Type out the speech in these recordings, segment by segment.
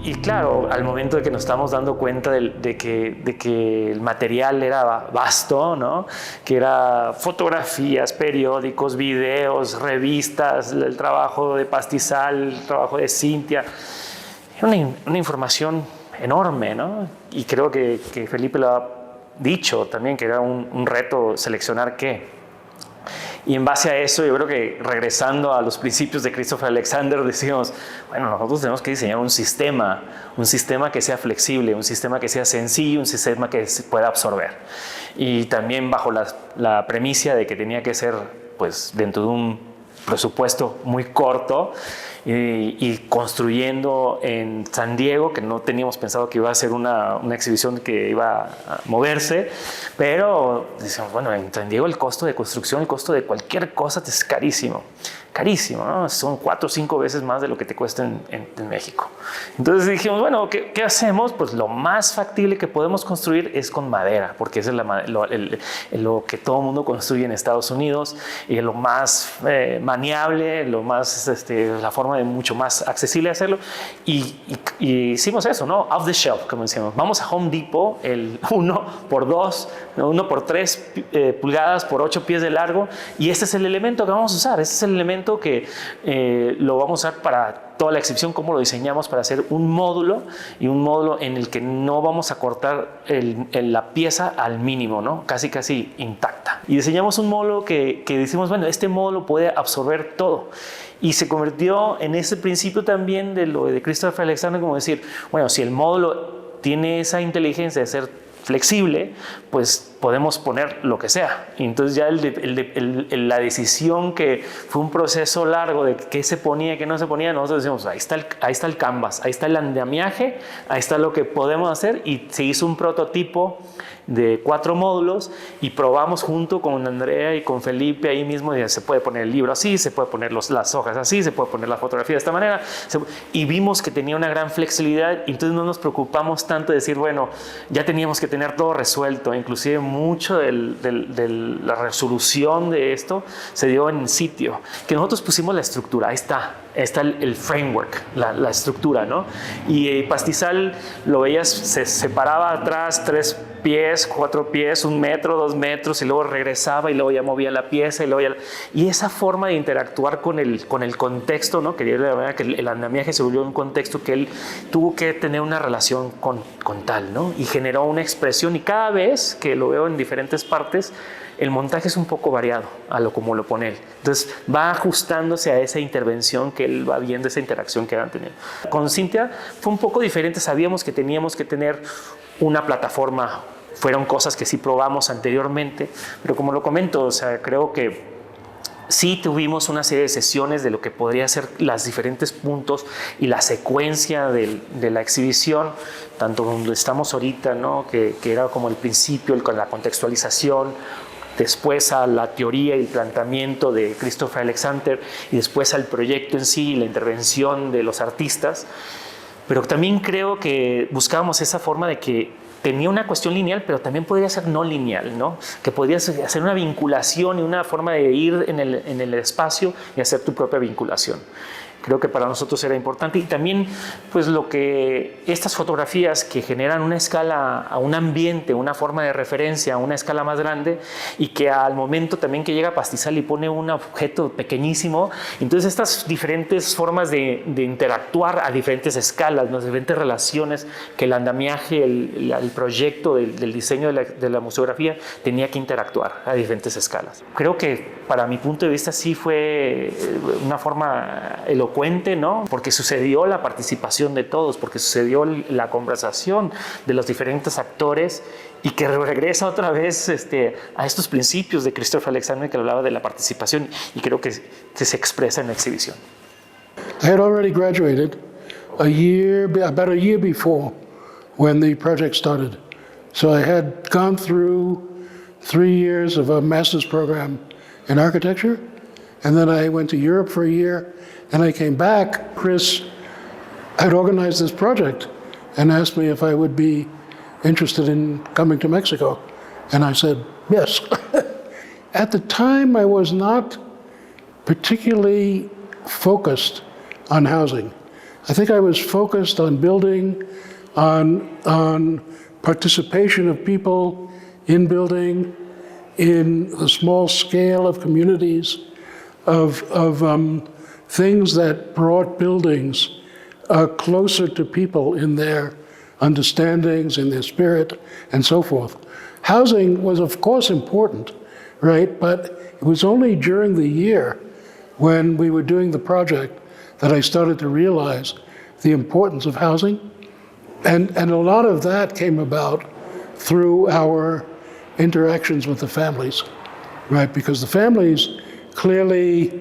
Y claro, al momento de que nos estamos dando cuenta de que el material era vasto, ¿no? Que era fotografías, periódicos, videos, revistas, el trabajo de Pastizal, el trabajo de Cintia, era una información enorme, ¿no? Y creo que Felipe lo ha dicho también, que era un reto seleccionar qué. Y en base a eso, yo creo que regresando a los principios de Christopher Alexander, decimos, bueno, nosotros tenemos que diseñar un sistema que sea flexible, un sistema que sea sencillo, un sistema que se pueda absorber. Y también bajo la premisa de que tenía que ser, pues, dentro de un presupuesto muy corto, y construyendo en San Diego, que no teníamos pensado que iba a ser una exhibición que iba a moverse, pero decimos, bueno, en San Diego el costo de construcción, el costo de cualquier cosa es carísimo, ¿no? Son 4 o 5 veces más de lo que te cuesta en México. Entonces dijimos, bueno, ¿qué hacemos? Pues lo más factible que podemos construir es con madera, porque es lo que todo el mundo construye en Estados Unidos, y lo más maniable, lo más, la forma de mucho más accesible hacerlo, y hicimos eso, ¿no? Off the shelf, como decíamos. Vamos a Home Depot, el 1x2, 1x3 pulgadas por 8 pies de largo, y este es el elemento que vamos a usar, este es el elemento que lo vamos a usar para toda la exhibición, cómo lo diseñamos para hacer un módulo, y un módulo en el que no vamos a cortar la pieza al mínimo, ¿no? Casi intacta. Y diseñamos un módulo que decimos, bueno, este módulo puede absorber todo. Y se convirtió en ese principio también de lo de Christopher Alexander, como decir, bueno, si el módulo tiene esa inteligencia de ser flexible, pues podemos poner lo que sea. Y entonces ya la decisión, que fue un proceso largo de qué se ponía y qué no se ponía, nosotros decimos, ahí está el canvas, ahí está el andamiaje, ahí está lo que podemos hacer, y se hizo un prototipo de 4 módulos y probamos junto con Andrea y con Felipe ahí mismo, y se puede poner el libro así, se puede poner las hojas así, se puede poner la fotografía de esta manera, y vimos que tenía una gran flexibilidad, y entonces no nos preocupamos tanto de decir, bueno, ya teníamos que tener todo resuelto. Inclusive mucho de la resolución de esto se dio en sitio, que nosotros pusimos la estructura, ahí está el framework, la estructura, ¿no? Y Pastizal lo veías, se separaba atrás 3 pies, 4 pies, 1 metro, 2 metros, y luego regresaba y luego ya movía la pieza, y esa forma de interactuar con el contexto, ¿no? Que la verdad que el andamiaje se volvió un contexto que él tuvo que tener una relación con tal, ¿no? Y generó una expresión, y cada vez que lo veo en diferentes partes, el montaje es un poco variado a como lo pone él. Entonces va ajustándose a esa intervención que él va viendo, esa interacción que van teniendo. Con Cintia fue un poco diferente, sabíamos que teníamos que tener una plataforma, fueron cosas que sí probamos anteriormente, pero como lo comento, o sea, creo que sí tuvimos una serie de sesiones de lo que podría ser los diferentes puntos y la secuencia de la exhibición, tanto donde estamos ahorita, ¿no? que era como el principio, con la contextualización, después a la teoría y el planteamiento de Christopher Alexander, y después al proyecto en sí y la intervención de los artistas. Pero también creo que buscábamos esa forma de que tenía una cuestión lineal, pero también podría ser no lineal, ¿no? Que podrías hacer una vinculación y una forma de ir en el espacio y hacer tu propia vinculación. Creo que para nosotros era importante, y también pues estas fotografías que generan una escala a un ambiente, una forma de referencia a una escala más grande, y que al momento también que llega Pastizal y pone un objeto pequeñísimo, entonces estas diferentes formas de interactuar a diferentes escalas, ¿no? Diferentes relaciones que el andamiaje, el proyecto del diseño de la museografía tenía que interactuar a diferentes escalas. Creo que para mi punto de vista sí fue una forma elocuente, ¿no? Porque sucedió la participación de todos, porque sucedió la conversación de los diferentes actores, y que regresa otra vez a estos principios de Christopher Alexander, que hablaba de la participación, y creo que se expresa en la exhibición. I had already graduated about a year before when the project started. So I had gone through 3 years of a master's program in architecture, and then I went to Europe for a year, and I came back. Chris had organized this project and asked me if I would be interested in coming to Mexico, and I said yes. At the time, I was not particularly focused on housing. I think I was focused on building, on participation of people in building, in the small scale of communities, of things that brought buildings closer to people in their understandings, in their spirit, and so forth. Housing was, of course, important, right? But it was only during the year when we were doing the project that I started to realize the importance of housing. And a lot of that came about through our interactions with the families, right? Because the families, clearly,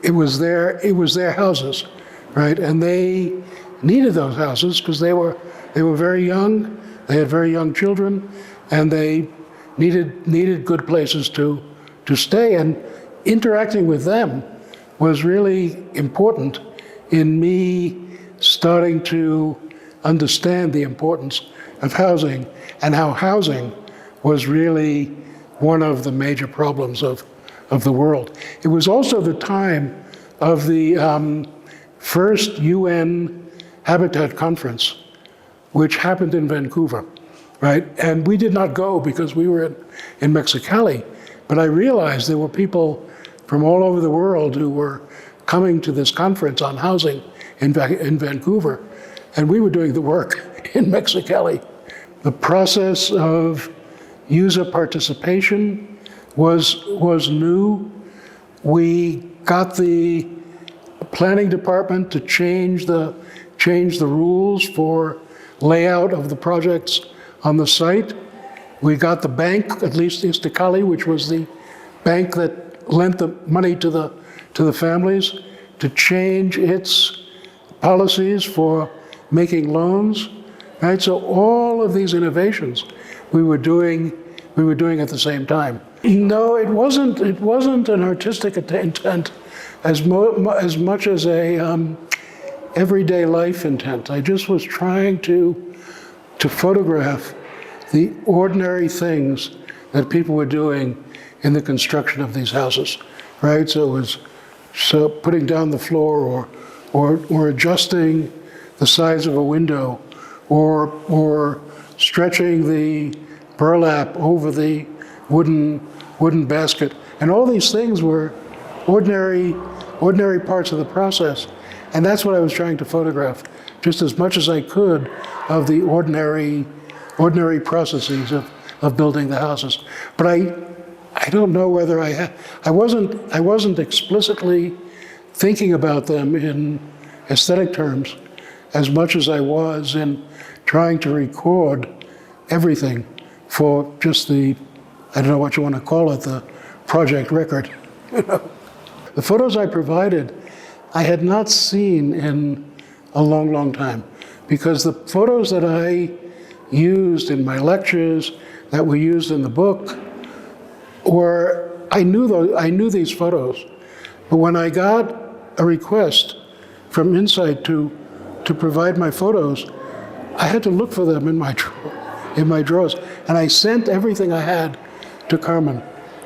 it was their houses, right? And they needed those houses because they were very young, they had very young children, and they needed good places to stay. And interacting with them was really important in me starting to understand the importance of housing and how housing was really one of the major problems of the world. It was also the time of the first UN Habitat Conference, which happened in Vancouver, right? And we did not go because we were in Mexicali, but I realized there were people from all over the world who were coming to this conference on housing in Vancouver, and we were doing the work in Mexicali. The process of user participation was new. We got the planning department to change the rules for layout of the projects on the site. We got the bank, at least Iztacali, which was the bank that lent the money to the families, to change its policies for making loans, right? So all of these innovations we were doing at the same time. No, it wasn't an artistic intent as much as a everyday life intent. I just was trying to photograph the ordinary things that people were doing in the construction of these houses, right? So it was putting down the floor or adjusting the size of a window or stretching the burlap over the wooden basket. And all these things were ordinary parts of the process. And that's what I was trying to photograph, just as much as I could of the ordinary processes of building the houses. But I don't know whether I wasn't explicitly thinking about them in aesthetic terms as much as I was in trying to record everything for just the, I don't know what you want to call it, the project record. You know? The photos I provided, I had not seen in a long, long time, because the photos that I used in my lectures, that were used in the book, I knew these photos, but when I got a request from Insight to provide my photos, I had to look for them in my drawers, and I sent everything I had to Carmen,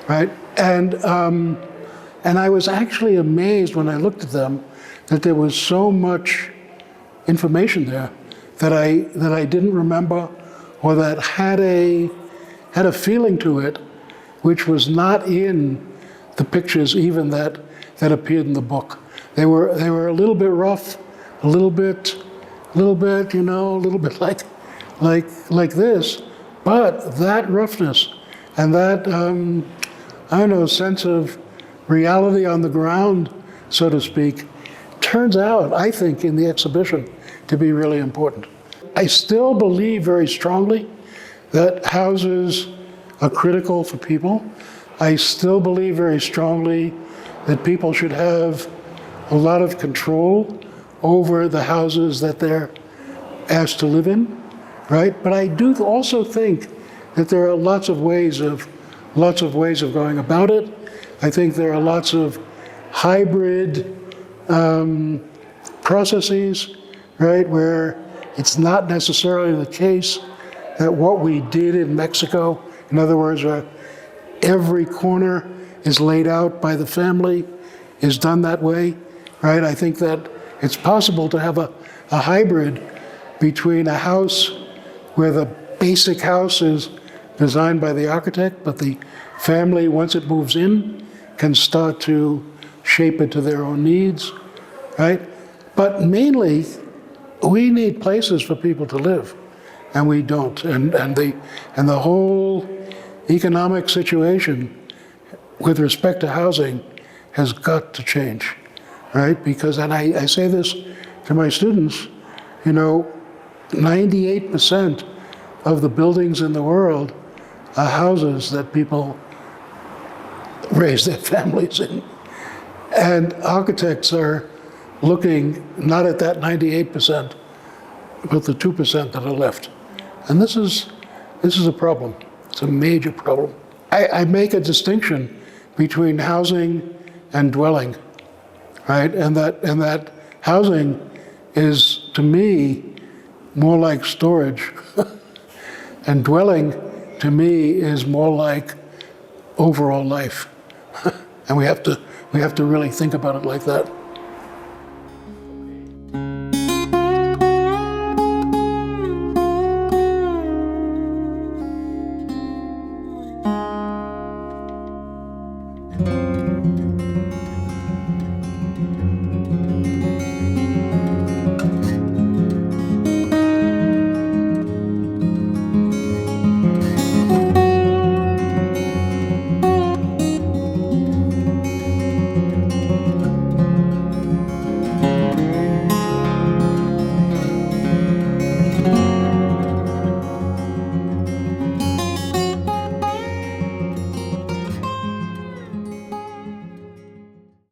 right? And I was actually amazed when I looked at them that there was so much information there that I didn't remember, or that had a feeling to it, which was not in the pictures even that appeared in the book. They were a little bit rough, a little bit, you know, a little bit like this, but that roughness and that I don't know, sense of reality on the ground, so to speak, turns out, I think, in the exhibition to be really important. I still believe very strongly that houses are critical for people. I still believe very strongly that people should have a lot of control over the houses that they're asked to live in, right? But I do also think that there are lots of ways of going about it. I think there are lots of hybrid processes, right, where it's not necessarily the case that what we did in Mexico, in other words, every corner is laid out by the family, is done that way, right? I think that it's possible to have a hybrid between a house where the basic house is designed by the architect, but the family, once it moves in, can start to shape it to their own needs, right? But mainly, we need places for people to live, and we don't. And the whole economic situation with respect to housing has got to change, right? Because, and I say this to my students, 98% of the buildings in the world are houses that people raise their families in. And architects are looking not at that 98%, but the 2% that are left. And this is a problem. It's a major problem. I make a distinction between housing and dwelling, right? And that housing is, to me, more like storage. And dwelling, to me, is more like overall life. And we have to really think about it like that.